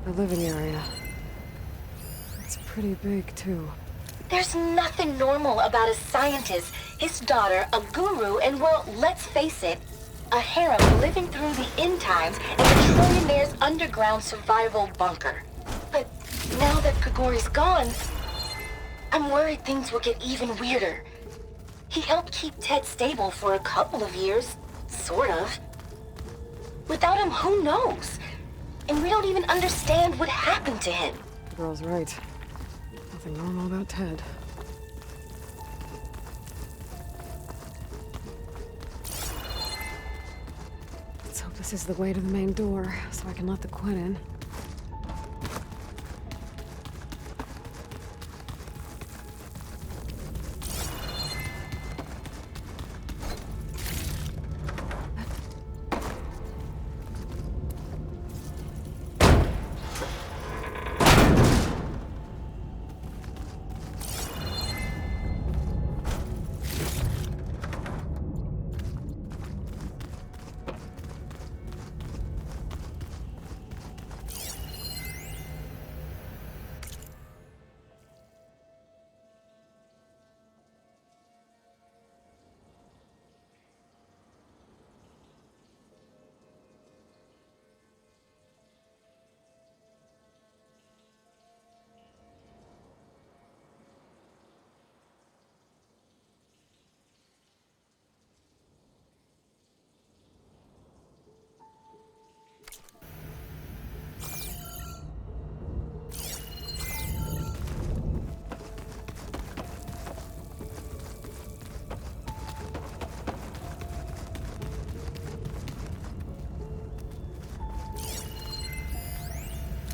The living area. It's pretty big, too. There's nothing normal about a scientist, his daughter, a guru, and well, let's face it, a harem living through the end times and a trillionaire's underground survival bunker. But now that Grigori's gone, I'm worried things will get even weirder. He helped keep Ted stable for a couple of years, sort of. Without him, who knows? And we don't even understand what happened to him. The girl's right. Nothing normal about Ted. Let's hope this is the way to the main door, so I can let the Quinn in.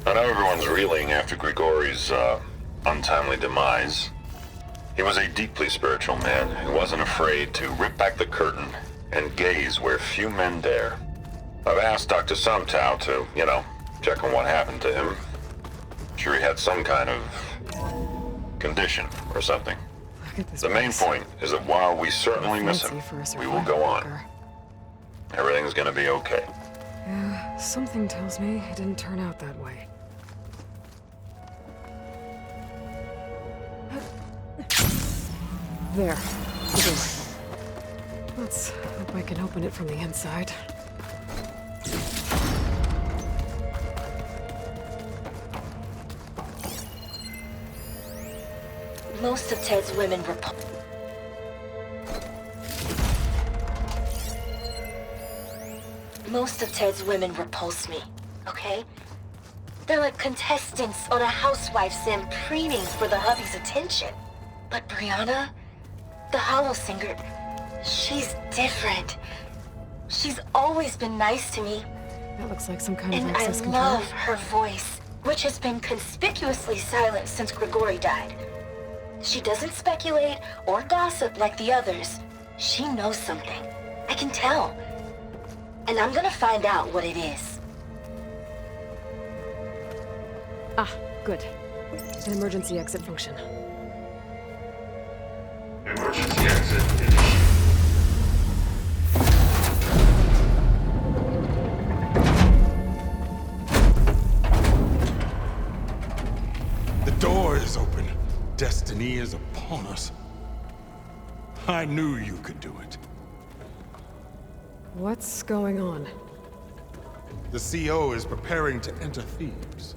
I know everyone's reeling after Grigori's, untimely demise. He was a deeply spiritual man who wasn't afraid to rip back the curtain and gaze where few men dare. I've asked Dr. Sumtow to, check on what happened to him. Sure he had some kind of condition or something. The main point is that while we certainly miss him, we will go on. Everything's gonna be okay. Yeah, something tells me it didn't turn out that way. There. The door. Let's hope I can open it from the inside. Most of Ted's women were repulse me, okay? They're like contestants on a housewife sim preening for the hubby's attention. But Brianna, the hollow singer, she's different. She's always been nice to me. That looks like some kind of And access I control. love her voice, which has been conspicuously silent since Grigori died. She doesn't speculate or gossip like the others. She knows something. I can tell. And I'm gonna find out what it is. Ah, good. An emergency exit function. Emergency exit initiated. The door is open. Destiny is upon us. I knew you could do it. What's going on? The CO is preparing to enter Thebes.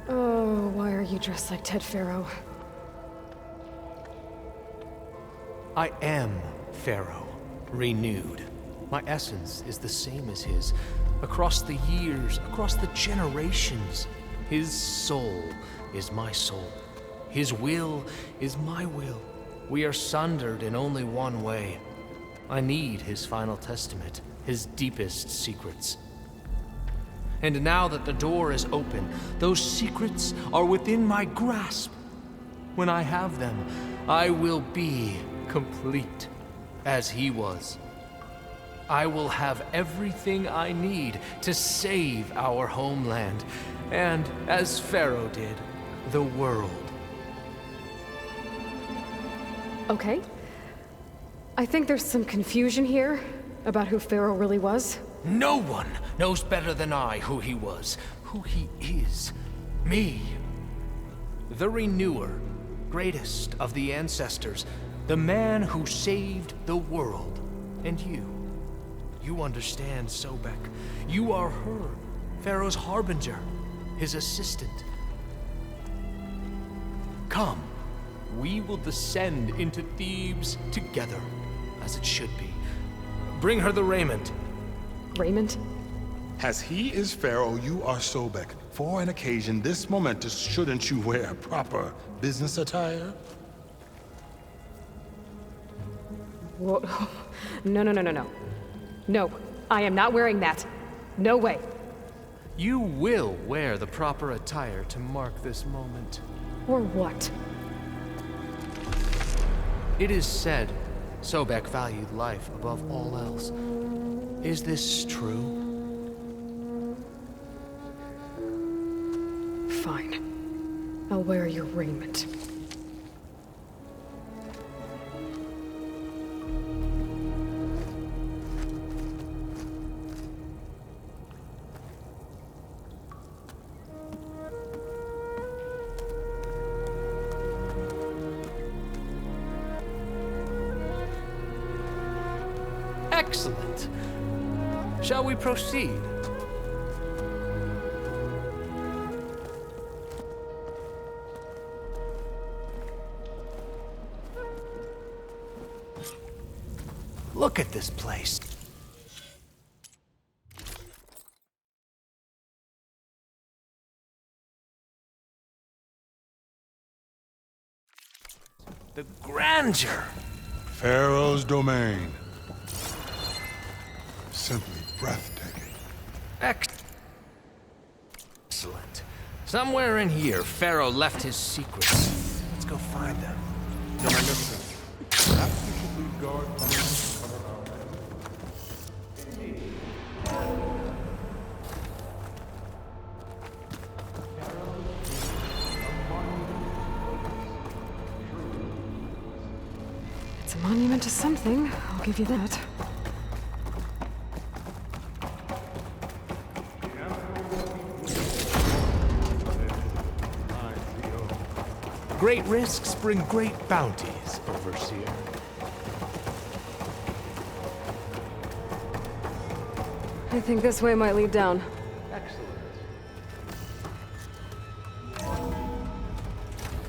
Oh, why are you dressed like Ted Faro? I am Faro, renewed. My essence is the same as his. Across the years, across the generations, his soul is my soul. His will is my will. We are sundered in only one way. I need his final testament, his deepest secrets. And now that the door is open, those secrets are within my grasp. When I have them, I will be complete, as he was. I will have everything I need to save our homeland, and as Faro did, the world. Okay. I think there's some confusion here about who Faro really was. No one knows better than I who he was, who he is. Me. The Renewer, greatest of the ancestors, the man who saved the world. And you. You understand, Sobek. You are her, Pharaoh's harbinger, his assistant. Come, we will descend into Thebes together, as it should be. Bring her the raiment. Raymond? As he is Pharaoh, you are Sobek. For an occasion this momentous, shouldn't you wear proper business attire? Whoa. No, no, no, no, no. No, I am not wearing that. No way. You will wear the proper attire to mark this moment. Or what? It is said Sobek valued life above all else. Is this true? Fine. I'll wear your raiment. Excellent. Shall we proceed? Look at this place. The grandeur. Pharaoh's domain. Simply breathtaking. Excellent. Somewhere in here, Pharaoh left his secrets. Let's go find them. It's a monument to something, I'll give you that. Great risks bring great bounties, Overseer. I think this way might lead down. Excellent.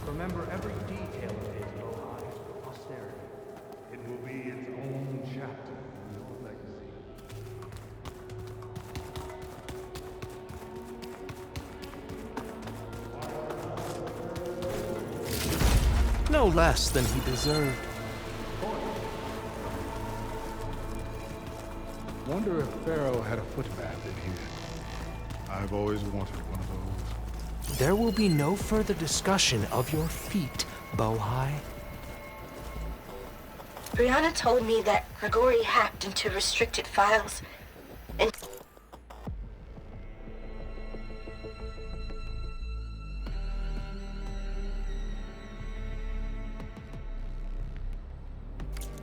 Remember every detail of his Ohio posterity. It will be its own chapter in your legacy. No less than he deserved. Wonder if Pharaoh had a footbath in here. I've always wanted one of those. There will be no further discussion of your feet, Bohai. Brianna told me that Grigori hacked into restricted files and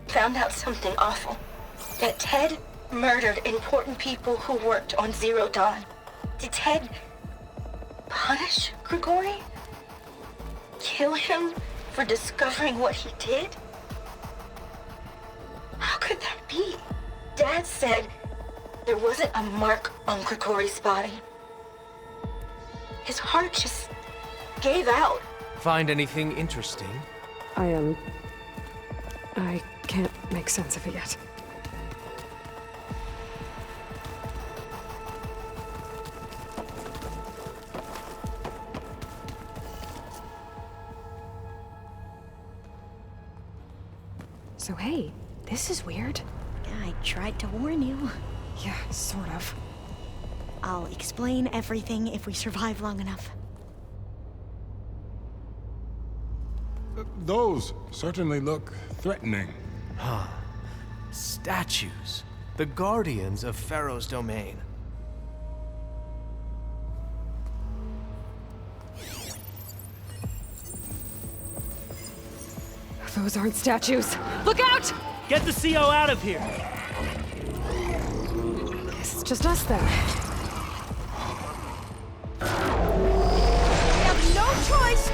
found out something awful. That Ted murdered important people who worked on Zero Dawn. Did Ted punish Grigori? Kill him for discovering what he did? How could that be? Dad said there wasn't a mark on Grigori's body. His heart just gave out. Find anything interesting? I can't make sense of it yet. So hey, this is weird. I tried to warn you. Yeah, sort of. I'll explain everything if we survive long enough. Those certainly look threatening. Statues. The guardians of Pharaoh's domain. Those aren't statues. Look out! Get the CO out of here! Guess it's just us then. We have no choice!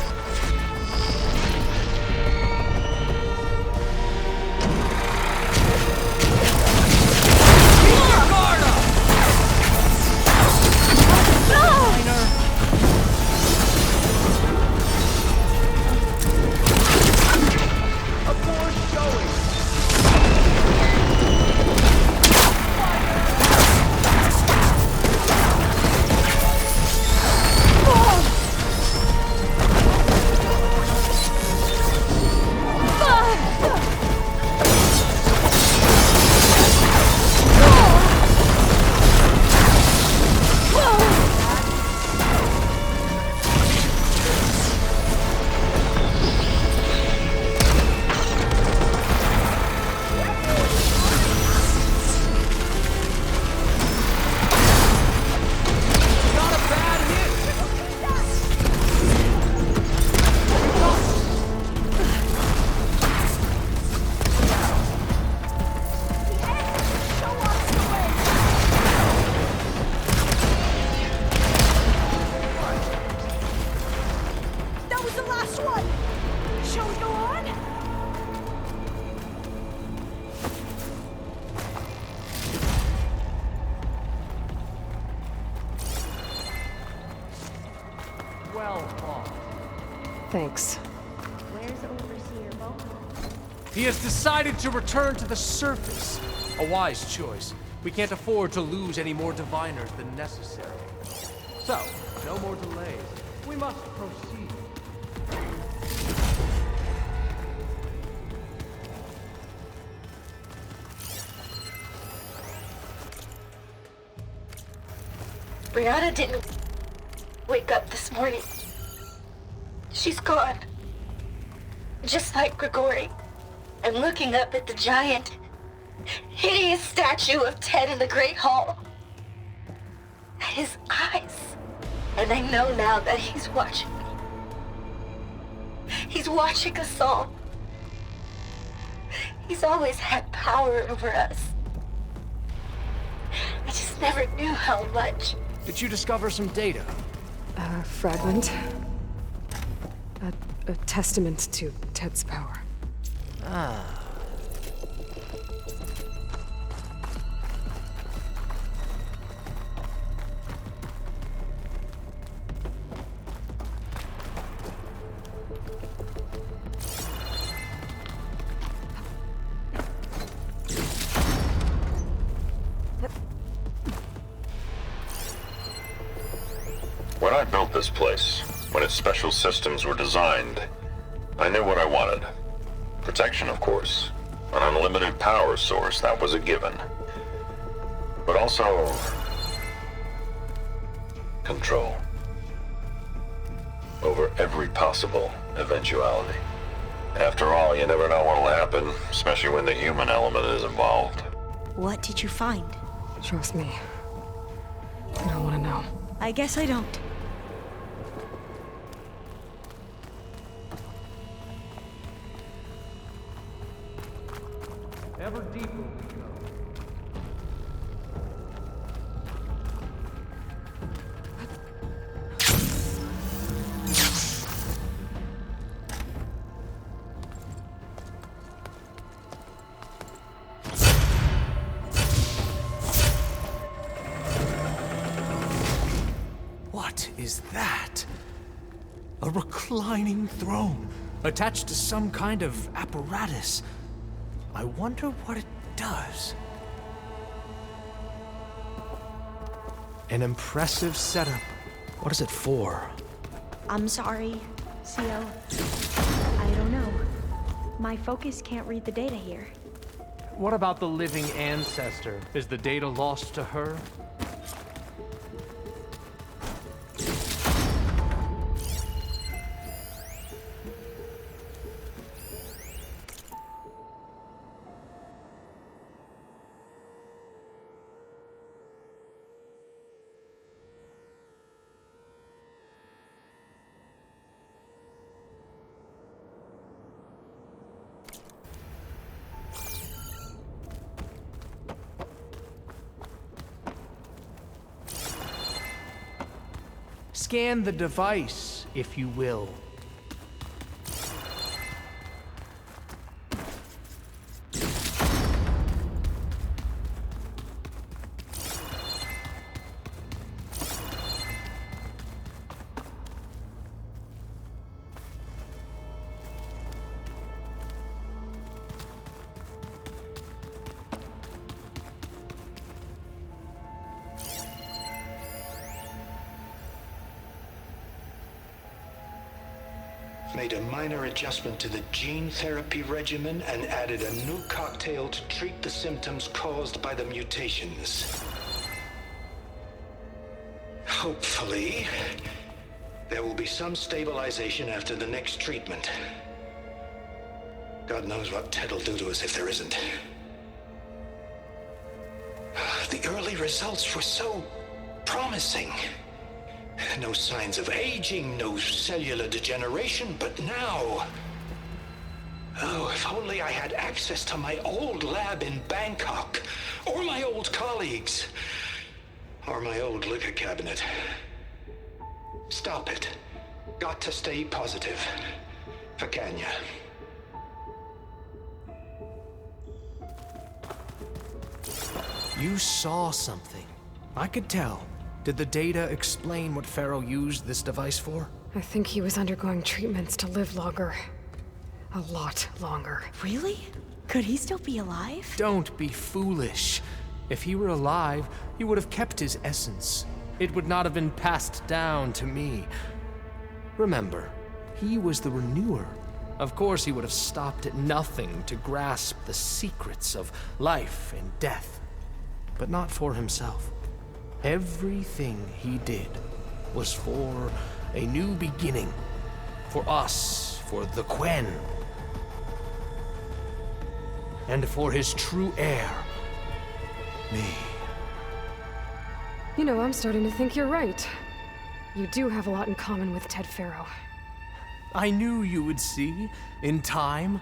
Thanks. Where's Overseer Bo? He has decided to return to the surface. A wise choice. We can't afford to lose any more diviners than necessary. So, no more delays. We must proceed. Brianna didn't wake up this morning. She's gone. Just like Grigori. I'm looking up at the giant, hideous statue of Ted in the Great Hall. At his eyes. And I know now that he's watching me. He's watching us all. He's always had power over us. I just never knew how much. Did you discover some data? A fragment. A testament to Ted's power. When I built this place, when its special systems were designed, I knew what I wanted. Protection, of course. An unlimited power source, that was a given. But also... control. Over every possible eventuality. After all, you never know what'll happen, especially when the human element is involved. What did you find? Trust me. I don't want to know. I guess I don't. Ever deeper we go. What is that? A reclining throne, attached to some kind of apparatus. I wonder what it does. An impressive setup. What is it for? I'm sorry, CO. I don't know. My focus can't read the data here. What about the living ancestor? Is the data lost to her? Scan the device, if you will. Made a minor adjustment to the gene therapy regimen and added a new cocktail to treat the symptoms caused by the mutations. Hopefully, there will be some stabilization after the next treatment. God knows what Ted will do to us if there isn't. The early results were so promising. No signs of aging, no cellular degeneration, but now... Oh, if only I had access to my old lab in Bangkok, or my old colleagues, or my old liquor cabinet. Stop it. Got to stay positive. For Kenya. You saw something. I could tell. Did the data explain what Faro used this device for? I think he was undergoing treatments to live longer. A lot longer. Really? Could he still be alive? Don't be foolish. If he were alive, he would have kept his essence. It would not have been passed down to me. Remember, he was the renewer. Of course, he would have stopped at nothing to grasp the secrets of life and death. But not for himself. Everything he did was for a new beginning. For us, for the Quen. And for his true heir, me. You know, I'm starting to think you're right. You do have a lot in common with Ted Faro. I knew you would see, in time.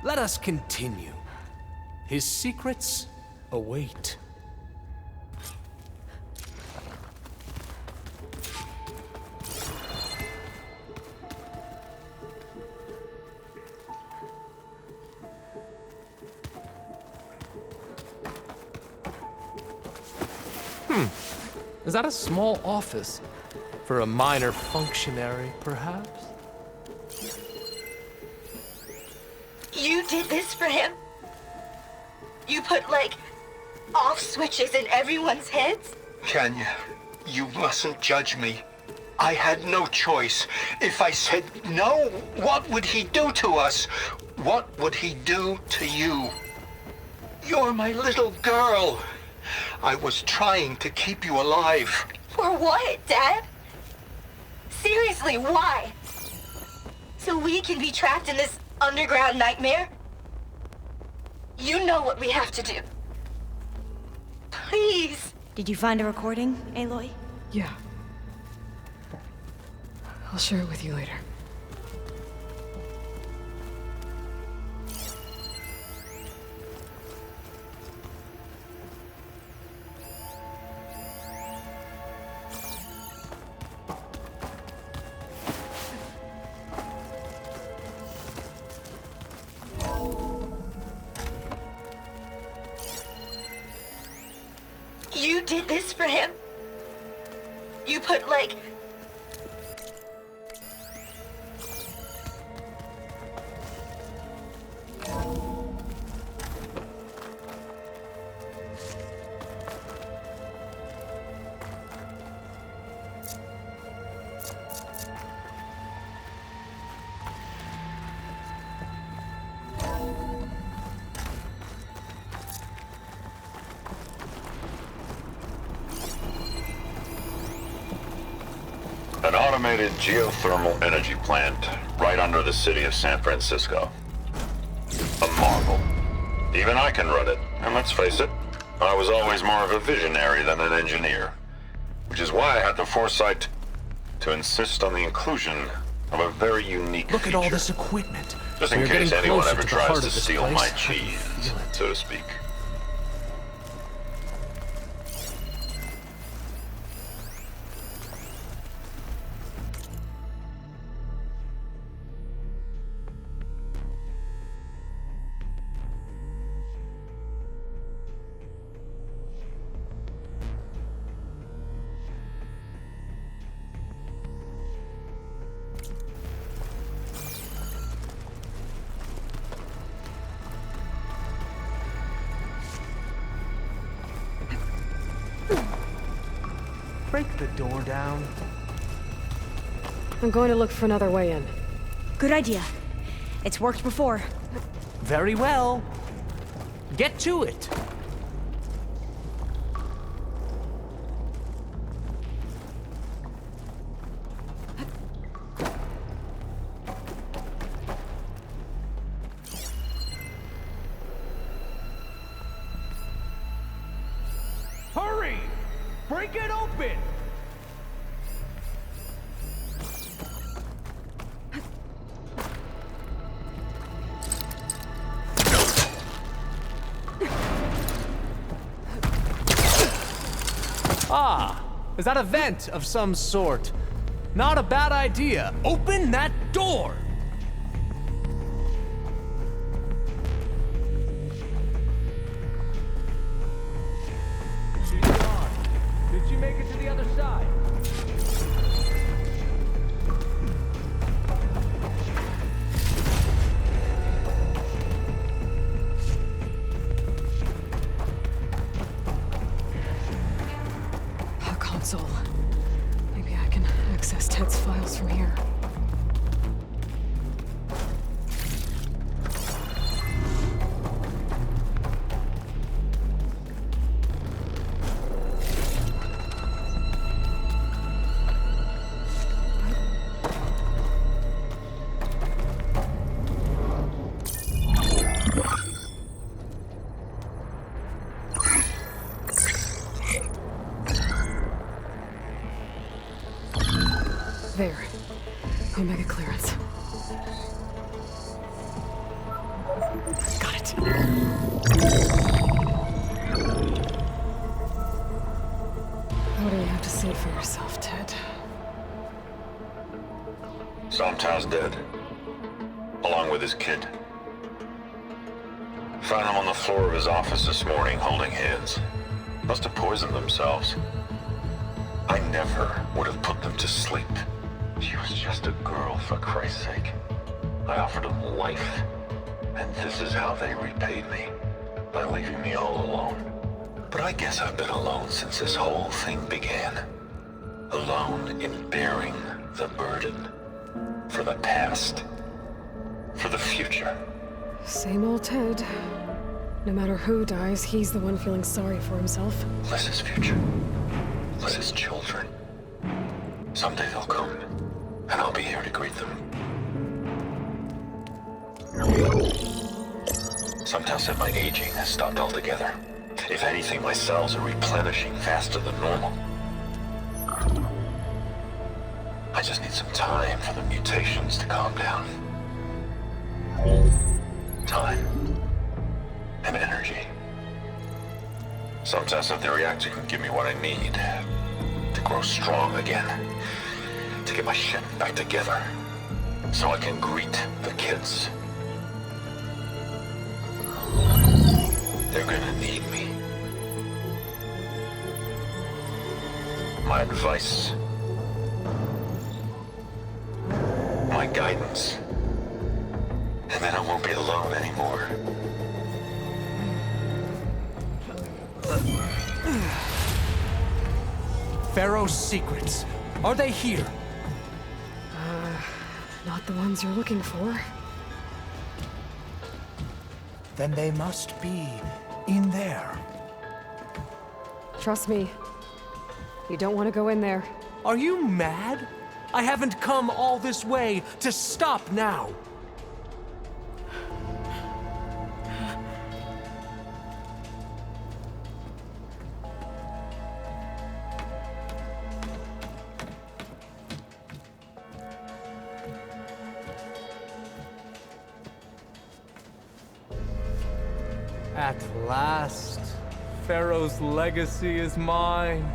Let us continue. His secrets await. Is that a small office? For a minor functionary, perhaps? You did this for him? You put, like, off switches in everyone's heads? Kenya, you mustn't judge me. I had no choice. If I said no, what would he do to us? What would he do to you? You're my little girl. I was trying to keep you alive. For what, Dad? Seriously, why? So we can be trapped in this underground nightmare? You know what we have to do. Please. Did you find a recording, Aloy? Yeah. I'll share it with you later. You did this for him? You put, like... An automated geothermal energy plant right under the city of San Francisco. A marvel. Even I can run it, and let's face it, I was always more of a visionary than an engineer. Which is why I had the foresight to insist on the inclusion of a very unique Look feature. at all this equipment. Just in We're case getting anyone closer ever to the tries heart to of this steal place. my I can cheese, feel it. so to speak. door down? I'm going to look for another way in. Good idea. It's worked before. Very well. Get to it. Hurry! Break it open! Ah, is that a vent of some sort? Not a bad idea. Open that door! She's gone. Did she make it to the other side? A console. Maybe I can access Ted's files from here. There. Omega clearance. Got it. What do you have to say for yourself, Ted? Somtow's dead. Along with his kid. Found him on the floor of his office this morning, holding hands. Must have poisoned themselves. I never would have put them to sleep. She was just a girl, for Christ's sake. I offered them life, and this is how they repaid me, by leaving me all alone. But I guess I've been alone since this whole thing began. Alone in bearing the burden. For the past. For the future. Same old Ted. No matter who dies, he's the one feeling sorry for himself. Liz's future. Liz's children. Someday they'll come, and I'll be here to greet them. Sometimes said my aging has stopped altogether. If anything, my cells are replenishing faster than normal. I just need some time for the mutations to calm down. Time. And energy. Sometimes said the reactor can give me what I need to grow strong again. To get my shit back together. So I can greet the kids. They're gonna need me. My advice. My guidance. And then I won't be alone anymore. Faro's secrets. Are they here? Not the ones you're looking for. Then they must be in there. Trust me. You don't want to go in there. Are you mad? I haven't come all this way to stop now. At last, Faro's legacy is mine.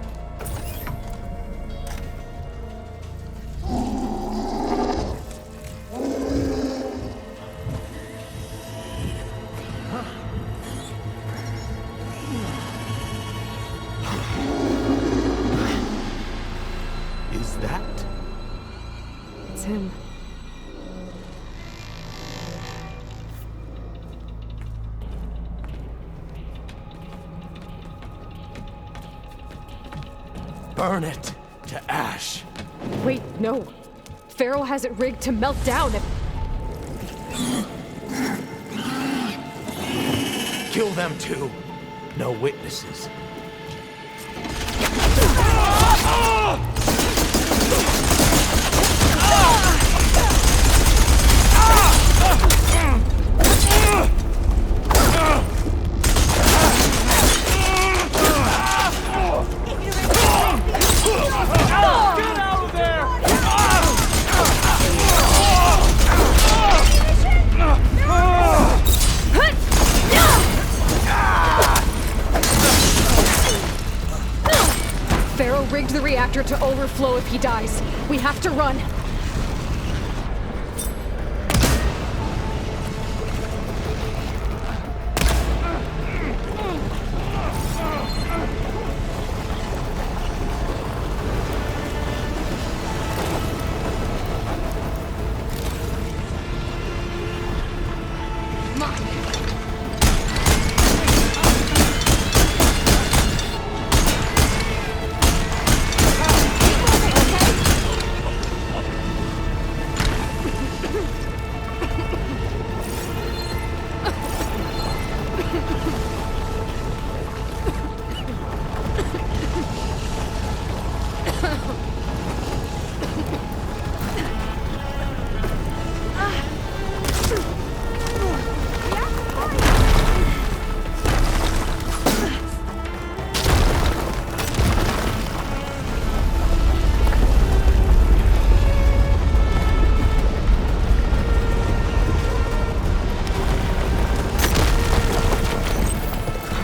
Is that? It's him. Burn it! to ash. Wait, no. Faro has it rigged to melt down if... Kill them too. No witnesses. Faro rigged the reactor to overflow if he dies. We have to run.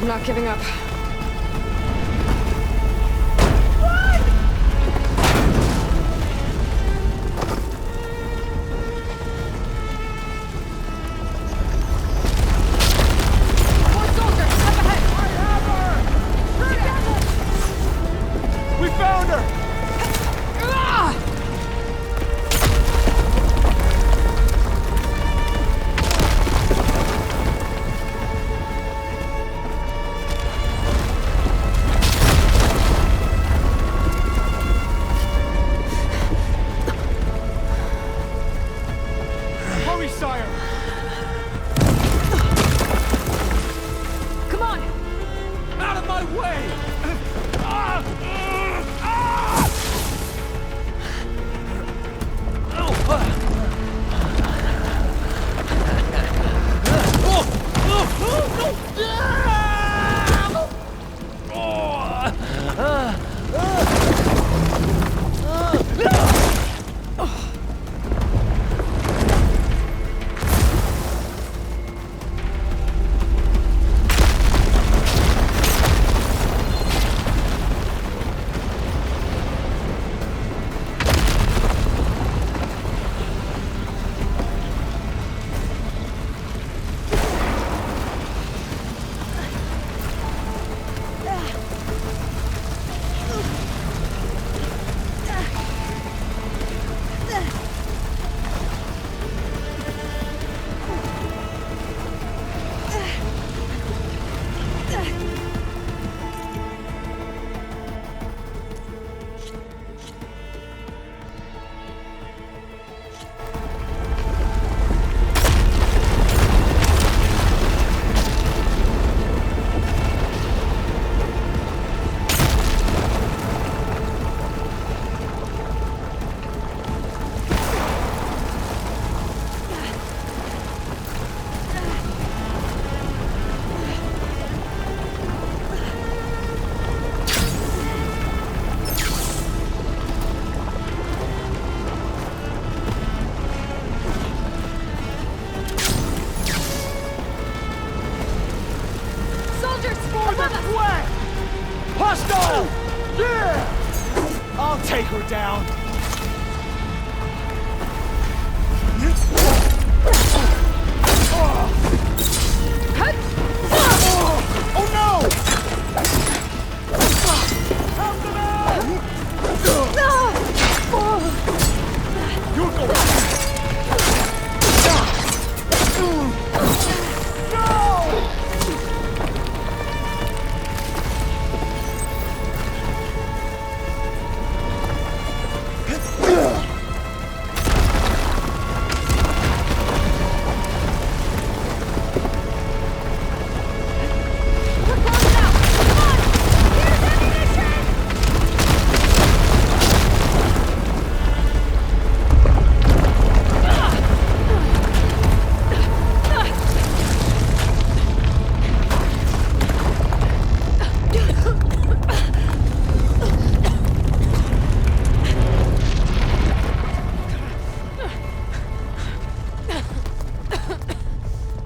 I'm not giving up. We found her!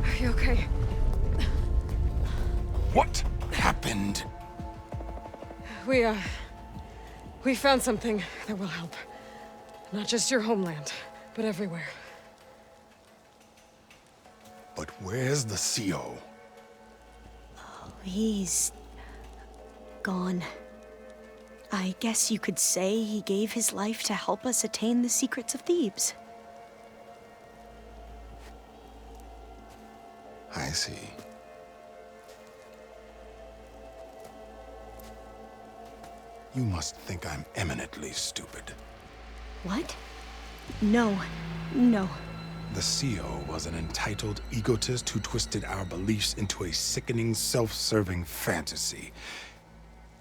Are you okay? What happened? We found something that will help. Not just your homeland, but everywhere. But where's the CO? He's gone. I guess you could say he gave his life to help us attain the secrets of Thebes. I see. You must think I'm eminently stupid. What? No. No. The CO was an entitled egotist who twisted our beliefs into a sickening, self-serving fantasy.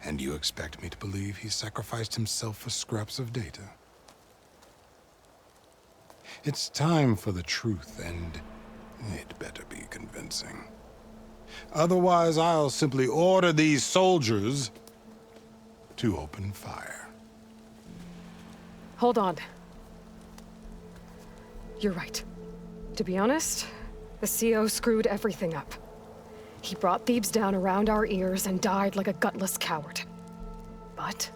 And you expect me to believe he sacrificed himself for scraps of data? It's time for the truth, and it better be convincing. Otherwise, I'll simply order these soldiers to open fire. Hold on. You're right. To be honest, the CO screwed everything up. He brought Thebes down around our ears and died like a gutless coward. But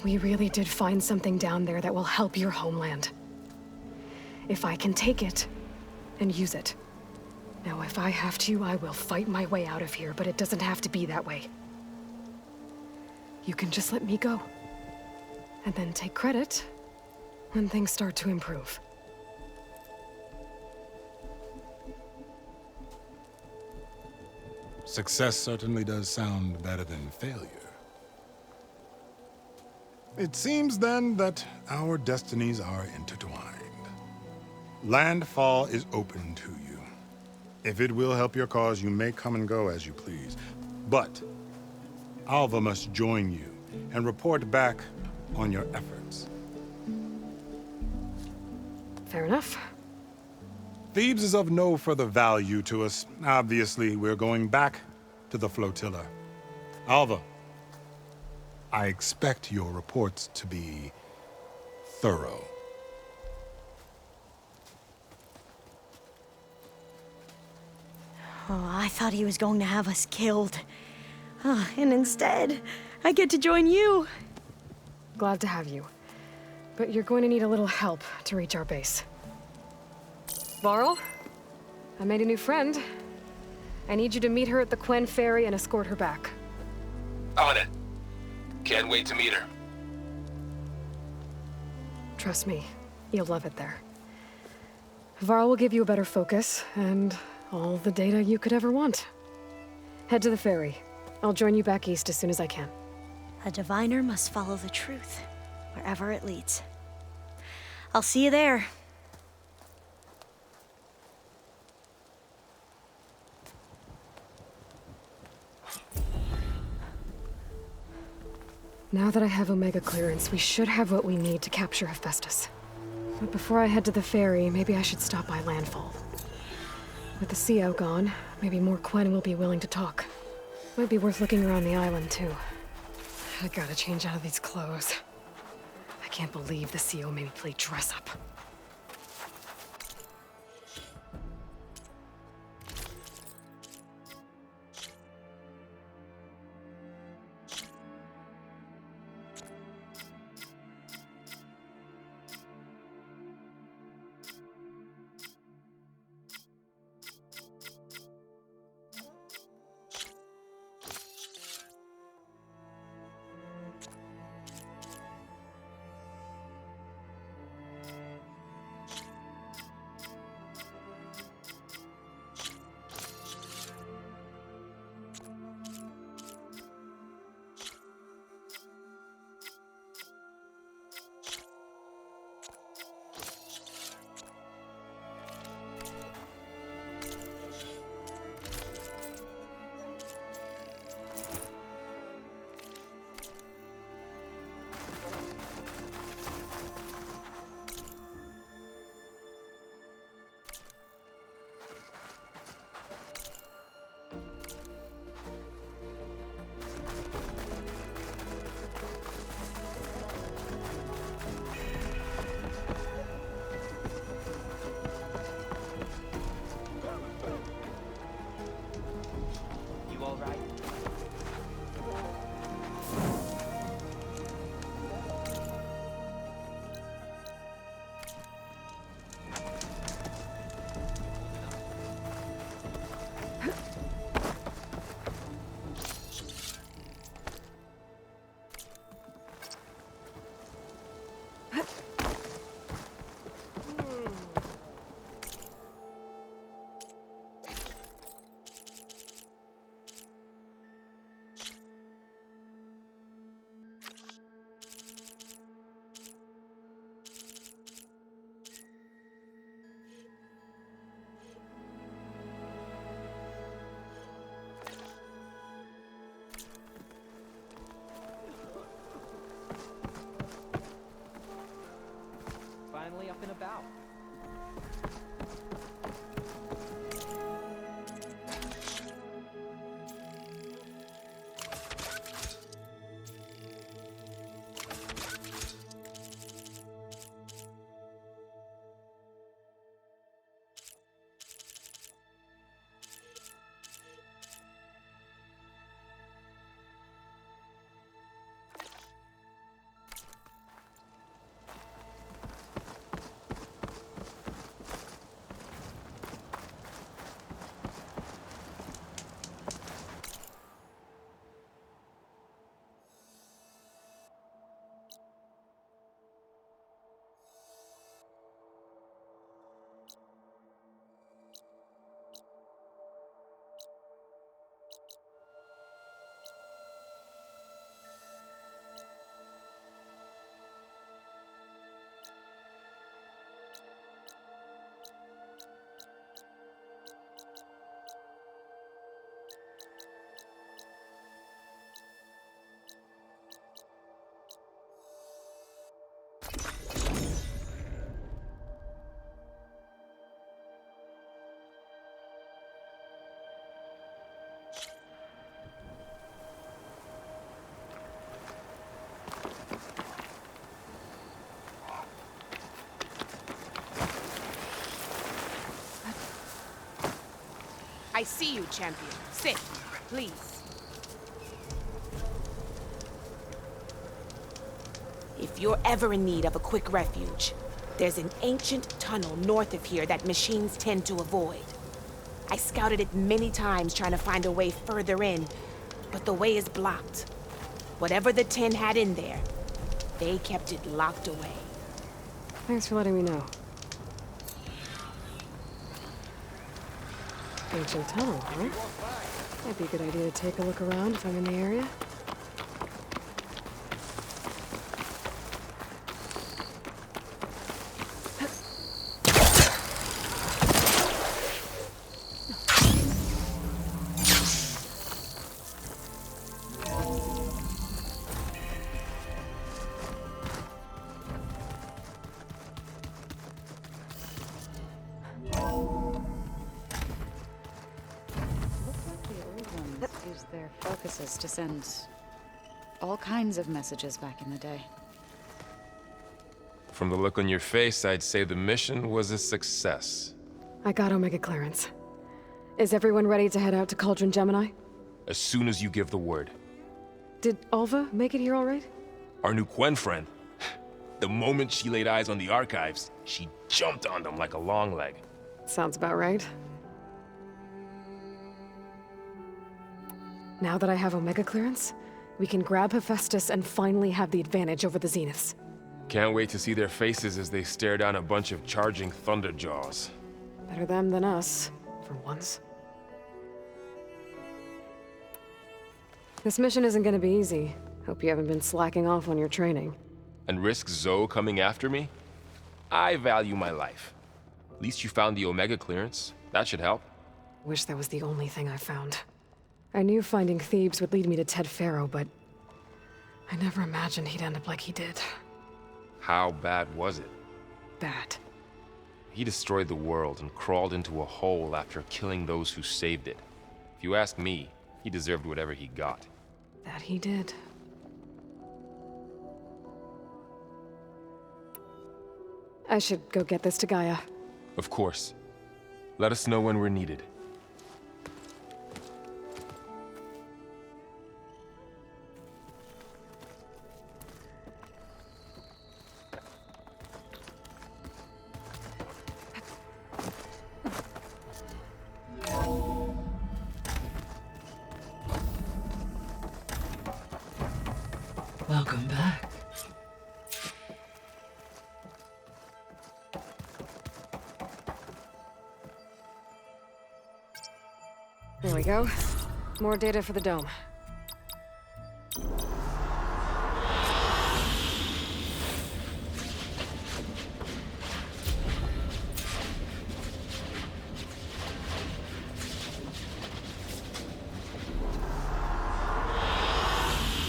we really did find something down there that will help your homeland. If I can take it and use it. Now, if I have to, I will fight my way out of here, but it doesn't have to be that way. You can just let me go. And then take credit when things start to improve. Success certainly does sound better than failure. It seems then that our destinies are intertwined. Landfall is open to you. If it will help your cause, you may come and go as you please. But Alva must join you and report back on your efforts. Fair enough. Thebes is of no further value to us. Obviously, we're going back to the flotilla. Alva, I expect your reports to be thorough. Oh, I thought he was going to have us killed. And instead, I get to join you. Glad to have you. But you're going to need a little help to reach our base. Varl, I made a new friend. I need you to meet her at the Quen Ferry and escort her back. On it. Can't wait to meet her. Trust me, you'll love it there. Varl will give you a better focus, and all the data you could ever want. Head to the ferry. I'll join you back east as soon as I can. A diviner must follow the truth, wherever it leads. I'll see you there. Now that I have Omega clearance, we should have what we need to capture Hephaestus. But before I head to the ferry, maybe I should stop by Landfall. With the CO gone, maybe more Quen will be willing to talk. Might be worth looking around the island, too. I gotta change out of these clothes. I can't believe the CO made me play dress up. finally up and about. I see you, champion. Sit, please. If you're ever in need of a quick refuge, there's an ancient tunnel north of here that machines tend to avoid. I scouted it many times trying to find a way further in, but the way is blocked. Whatever the tin had in there, they kept it locked away. Thanks for letting me know. Ancient tunnel, huh? Might be a good idea to take a look around if I'm in the area. Used their focuses to send all kinds of messages back in the day. From the look on your face, I'd say the mission was a success. I got Omega clearance. Is everyone ready to head out to Cauldron Gemini? As soon as you give the word. Did Alva make it here all right? Our new Quen friend. The moment she laid eyes on the archives, she jumped on them like a long leg. Sounds about right. Now that I have Omega clearance, we can grab Hephaestus and finally have the advantage over the Zeniths. Can't wait to see their faces as they stare down a bunch of charging Thunderjaws. Better them than us, for once. This mission isn't gonna be easy. Hope you haven't been slacking off on your training. And risk Zoe coming after me? I value my life. At least you found the Omega clearance. That should help. Wish that was the only thing I found. I knew finding Thebes would lead me to Faro, but I never imagined he'd end up like he did. How bad was it? Bad. He destroyed the world and crawled into a hole after killing those who saved it. If you ask me, he deserved whatever he got. That he did. I should go get this to Gaia. Of course. Let us know when we're needed. Welcome back. There we go. More data for the dome.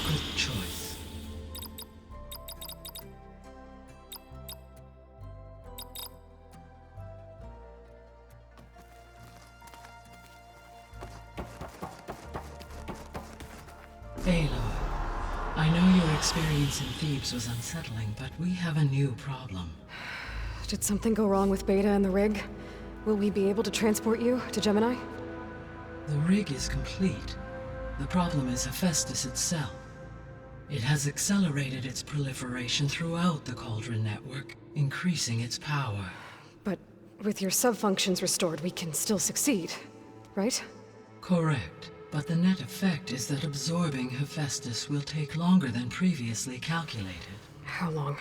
Good choice. Aloy, I know your experience in Thebes was unsettling, but we have a new problem. Did something go wrong with Beta and the rig? Will we be able to transport you to Gemini? The rig is complete. The problem is Hephaestus itself. It has accelerated its proliferation throughout the Cauldron network, increasing its power. But with your sub-functions restored, we can still succeed, right? Correct. But the net effect is that absorbing Hephaestus will take longer than previously calculated. How long?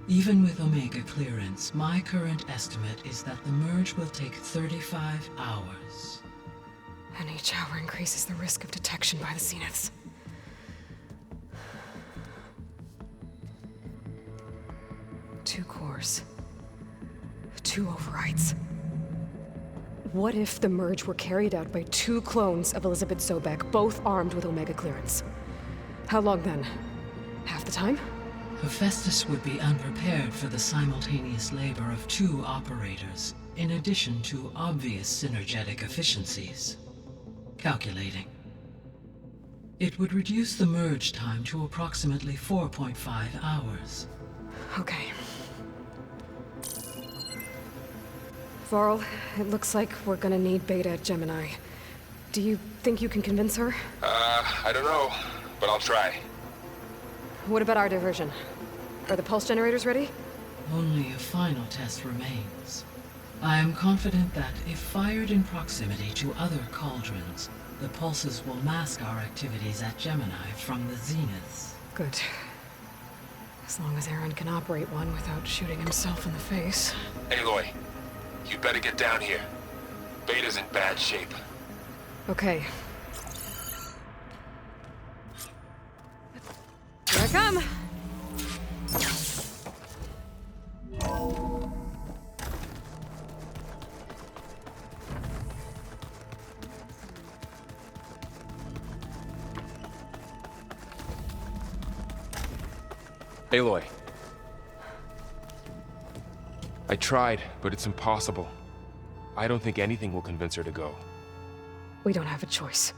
Even with Omega clearance, my current estimate is that the merge will take 35 hours. And each hour increases the risk of detection by the Zeniths. Two cores. Two overrides. What if the merge were carried out by two clones of Elizabeth Sobek, both armed with Omega clearance? How long then? Half the time? Hephaestus would be unprepared for the simultaneous labor of two operators, in addition to obvious synergetic efficiencies. Calculating. It would reduce the merge time to approximately 4.5 hours. Okay. Varl, it looks like we're gonna need Beta at Gemini. Do you think you can convince her? I don't know, but I'll try. What about our diversion? Are the pulse generators ready? Only a final test remains. I am confident that if fired in proximity to other cauldrons, the pulses will mask our activities at Gemini from the Zeniths. Good. As long as Aaron can operate one without shooting himself in the face. Aloy, you better get down here. Beta's in bad shape. Okay. Here I come! Aloy. I tried, but it's impossible. I don't think anything will convince her to go. We don't have a choice.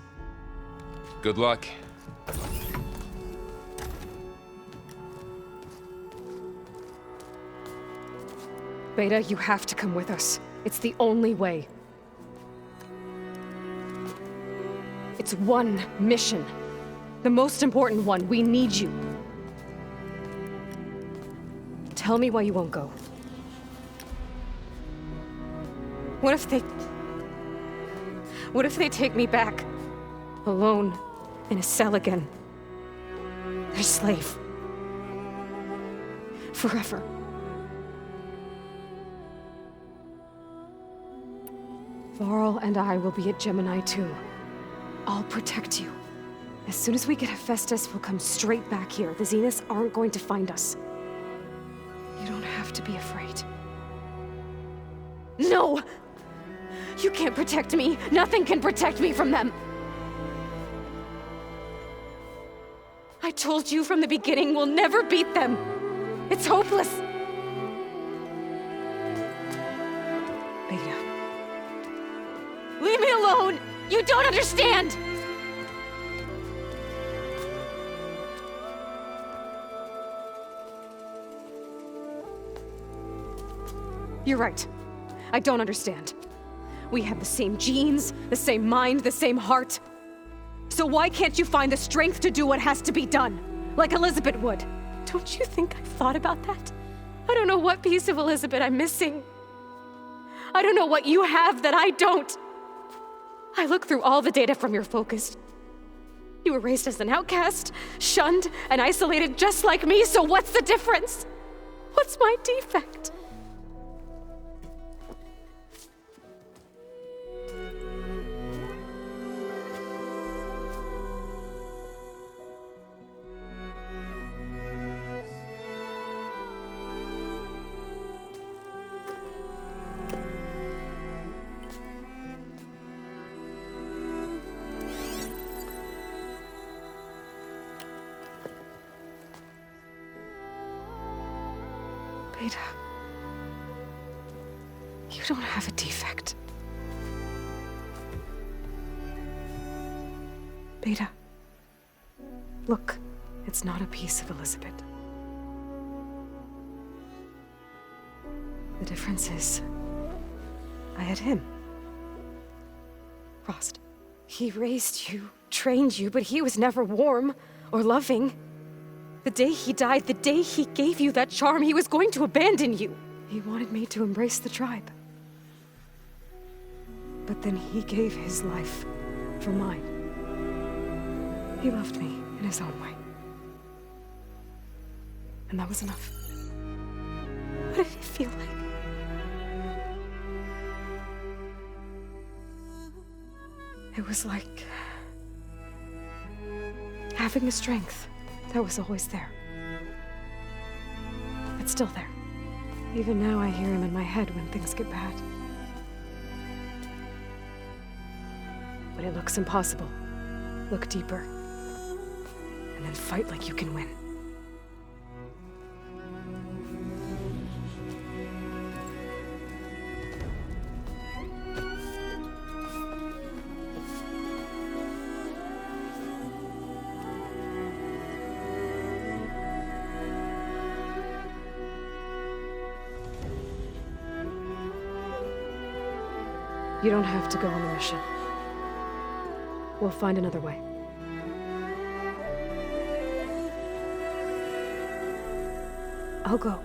Good luck. Beta, you have to come with us. It's the only way. It's one mission. The most important one. We need you. Tell me why you won't go. What if they take me back? Alone, in a cell again. Their slave. Forever. Varl and I will be at Gemini too. I'll protect you. As soon as we get Hephaestus, we'll come straight back here. The Zeniths aren't going to find us. You don't have to be afraid. No! You can't protect me. Nothing can protect me from them. I told you from the beginning, we'll never beat them. It's hopeless. Beta. Leave me alone! You don't understand! You're right. I don't understand. We have the same genes, the same mind, the same heart. So why can't you find the strength to do what has to be done? Like Elizabeth would. Don't you think I've thought about that? I don't know what piece of Elizabeth I'm missing. I don't know what you have that I don't. I look through all the data from your focus. You were raised as an outcast, shunned, and isolated just like me, so what's the difference? What's my defect? Beta, you don't have a defect. Beta. Look, it's not a piece of Elizabeth. The difference is, I had him. Frost. He raised you, trained you, but he was never warm or loving. The day he died, the day he gave you that charm, he was going to abandon you. He wanted me to embrace the tribe. But then he gave his life for mine. He loved me in his own way. And that was enough. What did it feel like? It was like having a strength that was always there. It's still there. Even now I hear him in my head when things get bad. When it looks impossible, look deeper. And then fight like you can win. You don't have to go on the mission. We'll find another way. I'll go.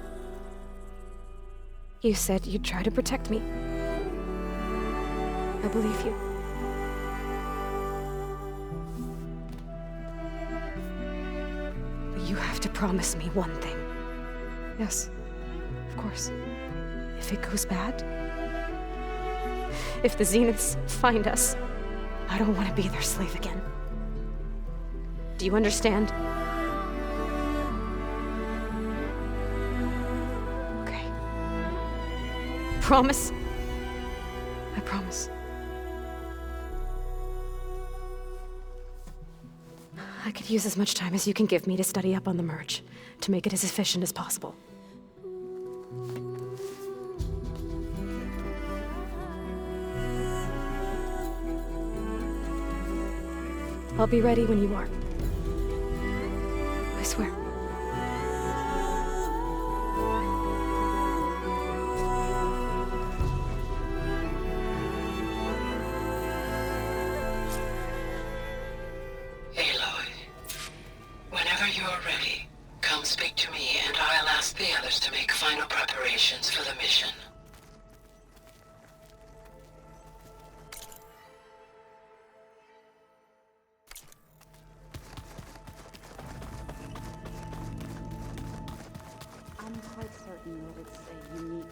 You said you'd try to protect me. I believe you. But you have to promise me one thing. Yes, of course. If it goes bad, if the Zeniths find us, I don't want to be their slave again. Do you understand? Okay. Promise? I promise. I could use as much time as you can give me to study up on the merge, to make it as efficient as possible. I'll be ready when you are. I swear. Aloy, whenever you're ready, come speak to me and I'll ask the others to make final preparations for the mission.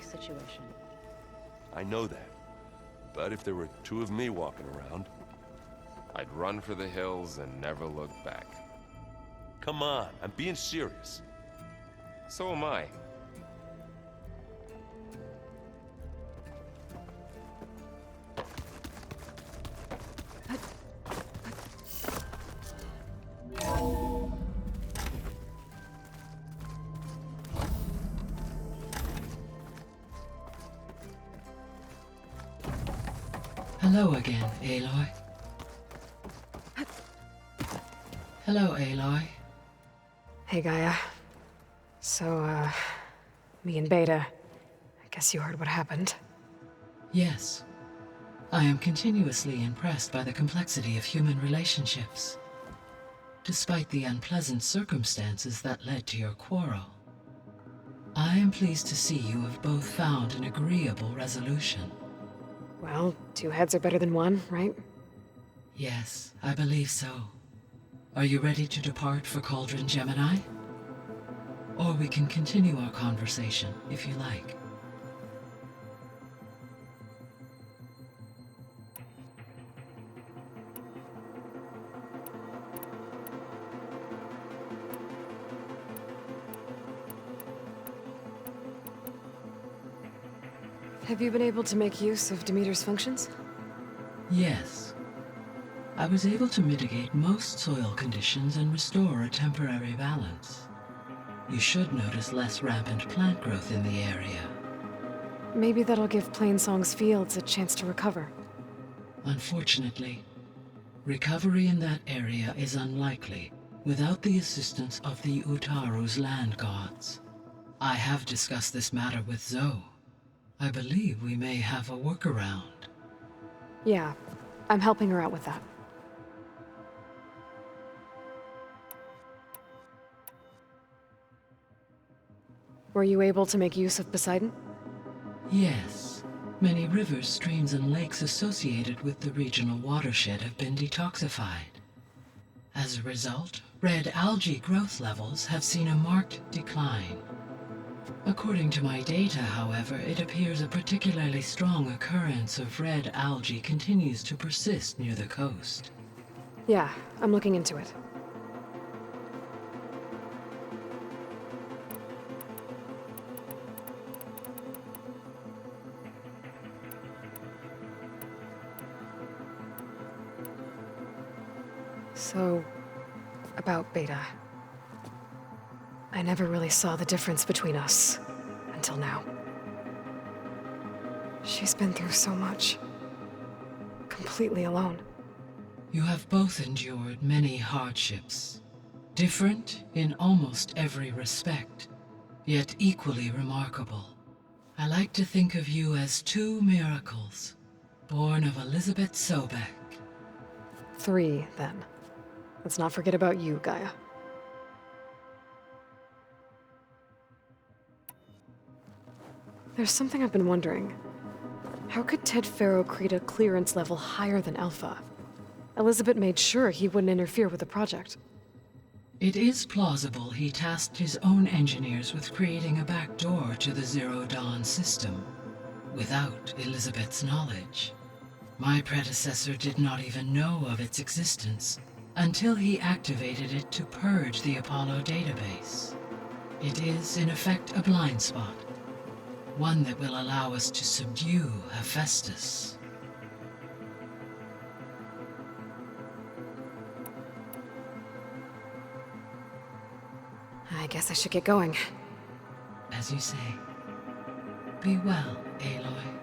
Situation. I know that. But if there were two of me walking around... I'd run for the hills and never look back. Come on, I'm being serious. So am I. Hello again, Aloy. Hello, Aloy. Hey, Gaia. So, me and Beta, I guess you heard what happened. Yes. I am continuously impressed by the complexity of human relationships. Despite the unpleasant circumstances that led to your quarrel, I am pleased to see you have both found an agreeable resolution. Well, two heads are better than one, right? Yes, I believe so. Are you ready to depart for Cauldron Gemini? Or we can continue our conversation, if you like. Have you been able to make use of Demeter's functions? Yes. I was able to mitigate most soil conditions and restore a temporary balance. You should notice less rampant plant growth in the area. Maybe that'll give Plainsong's fields a chance to recover. Unfortunately, recovery in that area is unlikely without the assistance of the Utaru's land gods. I have discussed this matter with Zoe. I believe we may have a workaround. Yeah, I'm helping her out with that. Were you able to make use of Poseidon? Yes. Many rivers, streams, and lakes associated with the regional watershed have been detoxified. As a result, red algae growth levels have seen a marked decline. According to my data, however, it appears a particularly strong occurrence of red algae continues to persist near the coast. Yeah, I'm looking into it. So, about Beta. I never really saw the difference between us, until now. She's been through so much. Completely alone. You have both endured many hardships. Different in almost every respect, yet equally remarkable. I like to think of you as two miracles, born of Elizabeth Sobek. 3, then. Let's not forget about you, Gaia. There's something I've been wondering. How could Ted Faro create a clearance level higher than Alpha? Elizabeth made sure he wouldn't interfere with the project. It is plausible he tasked his own engineers with creating a back door to the Zero Dawn system, without Elizabeth's knowledge. My predecessor did not even know of its existence, until he activated it to purge the Apollo database. It is, in effect, a blind spot. One that will allow us to subdue Hephaestus. I guess I should get going. As you say. Be well, Aloy.